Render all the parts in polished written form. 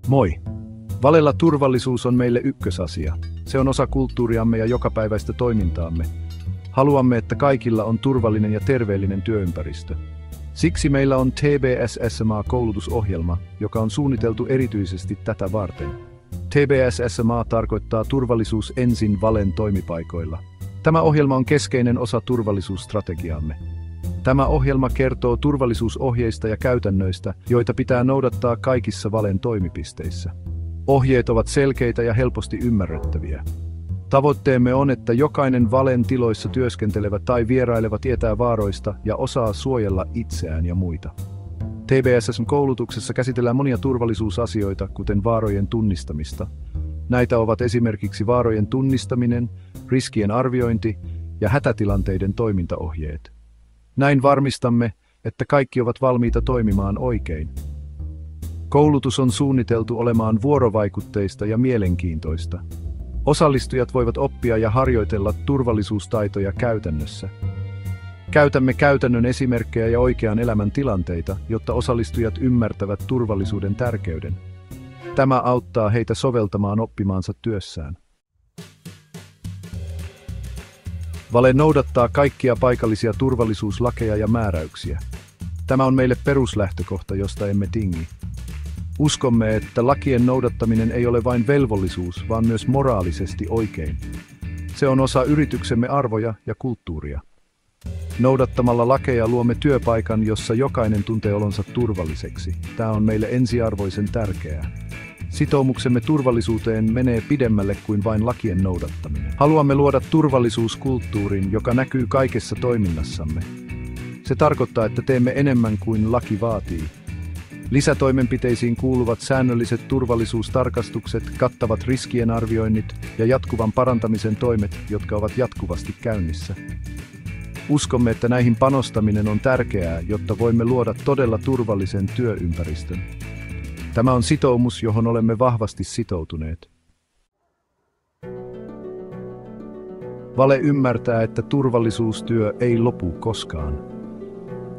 Moi! Valella turvallisuus on meille ykkösasia. Se on osa kulttuuriamme ja jokapäiväistä toimintaamme. Haluamme, että kaikilla on turvallinen ja terveellinen työympäristö. Siksi meillä on TBS SMA-koulutusohjelma, joka on suunniteltu erityisesti tätä varten. TBS SMA tarkoittaa turvallisuus ensin Valen toimipaikoilla. Tämä ohjelma on keskeinen osa turvallisuusstrategiaamme. Tämä ohjelma kertoo turvallisuusohjeista ja käytännöistä, joita pitää noudattaa kaikissa Valen toimipisteissä. Ohjeet ovat selkeitä ja helposti ymmärrettäviä. Tavoitteemme on, että jokainen Valen tiloissa työskentelevä tai vieraileva tietää vaaroista ja osaa suojella itseään ja muita. TBS-koulutuksessa käsitellään monia turvallisuusasioita, kuten vaarojen tunnistamista. Näitä ovat esimerkiksi vaarojen tunnistaminen, riskien arviointi ja hätätilanteiden toimintaohjeet. Näin varmistamme, että kaikki ovat valmiita toimimaan oikein. Koulutus on suunniteltu olemaan vuorovaikutteista ja mielenkiintoista. Osallistujat voivat oppia ja harjoitella turvallisuustaitoja käytännössä. Käytämme käytännön esimerkkejä ja oikean elämän tilanteita, jotta osallistujat ymmärtävät turvallisuuden tärkeyden. Tämä auttaa heitä soveltamaan oppimaansa työssään. Vale noudattaa kaikkia paikallisia turvallisuuslakeja ja määräyksiä. Tämä on meille peruslähtökohta, josta emme tingi. Uskomme, että lakien noudattaminen ei ole vain velvollisuus, vaan myös moraalisesti oikein. Se on osa yrityksemme arvoja ja kulttuuria. Noudattamalla lakeja luomme työpaikan, jossa jokainen tuntee olonsa turvalliseksi. Tämä on meille ensiarvoisen tärkeää. Sitoumuksemme turvallisuuteen menee pidemmälle kuin vain lakien noudattaminen. Haluamme luoda turvallisuuskulttuurin, joka näkyy kaikessa toiminnassamme. Se tarkoittaa, että teemme enemmän kuin laki vaatii. Lisätoimenpiteisiin kuuluvat säännölliset turvallisuustarkastukset, kattavat riskien arvioinnit ja jatkuvan parantamisen toimet, jotka ovat jatkuvasti käynnissä. Uskomme, että näihin panostaminen on tärkeää, jotta voimme luoda todella turvallisen työympäristön. Tämä on sitoumus, johon olemme vahvasti sitoutuneet. Vale ymmärtää, että turvallisuustyö ei lopu koskaan.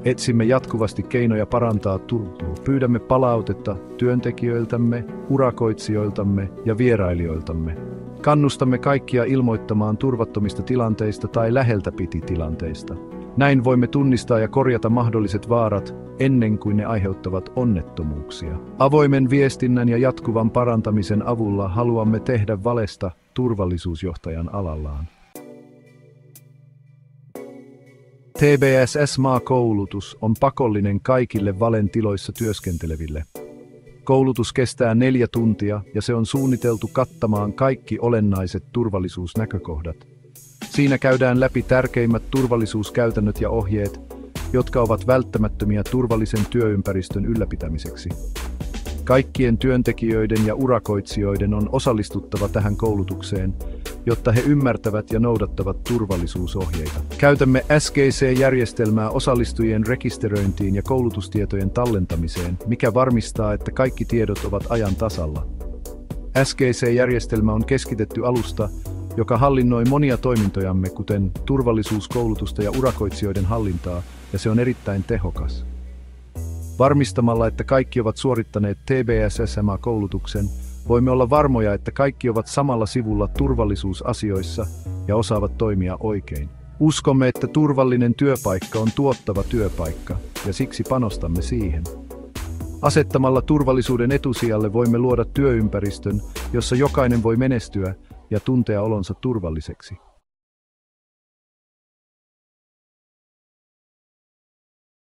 Etsimme jatkuvasti keinoja parantaa turvallisuutta. Pyydämme palautetta työntekijöiltämme, urakoitsijoiltamme ja vierailijoiltamme. Kannustamme kaikkia ilmoittamaan turvattomista tilanteista tai läheltä piti tilanteista. Näin voimme tunnistaa ja korjata mahdolliset vaarat ennen kuin ne aiheuttavat onnettomuuksia. Avoimen viestinnän ja jatkuvan parantamisen avulla haluamme tehdä Valesta turvallisuusjohtajan alallaan. TBS SMA-koulutus on pakollinen kaikille Valen tiloissa työskenteleville. Koulutus kestää 4 tuntia ja se on suunniteltu kattamaan kaikki olennaiset turvallisuusnäkökohdat. Siinä käydään läpi tärkeimmät turvallisuuskäytännöt ja ohjeet, jotka ovat välttämättömiä turvallisen työympäristön ylläpitämiseksi. Kaikkien työntekijöiden ja urakoitsijoiden on osallistuttava tähän koulutukseen, jotta he ymmärtävät ja noudattavat turvallisuusohjeita. Käytämme SGC-järjestelmää osallistujien rekisteröintiin ja koulutustietojen tallentamiseen, mikä varmistaa, että kaikki tiedot ovat ajan tasalla. SGC-järjestelmä on keskitetty alusta, joka hallinnoi monia toimintojamme, kuten turvallisuuskoulutusta ja urakoitsijoiden hallintaa, ja se on erittäin tehokas. Varmistamalla, että kaikki ovat suorittaneet TBS-SMA-koulutuksen, voimme olla varmoja, että kaikki ovat samalla sivulla turvallisuusasioissa ja osaavat toimia oikein. Uskomme, että turvallinen työpaikka on tuottava työpaikka, ja siksi panostamme siihen. Asettamalla turvallisuuden etusijalle voimme luoda työympäristön, jossa jokainen voi menestyä ja tuntea olonsa turvalliseksi.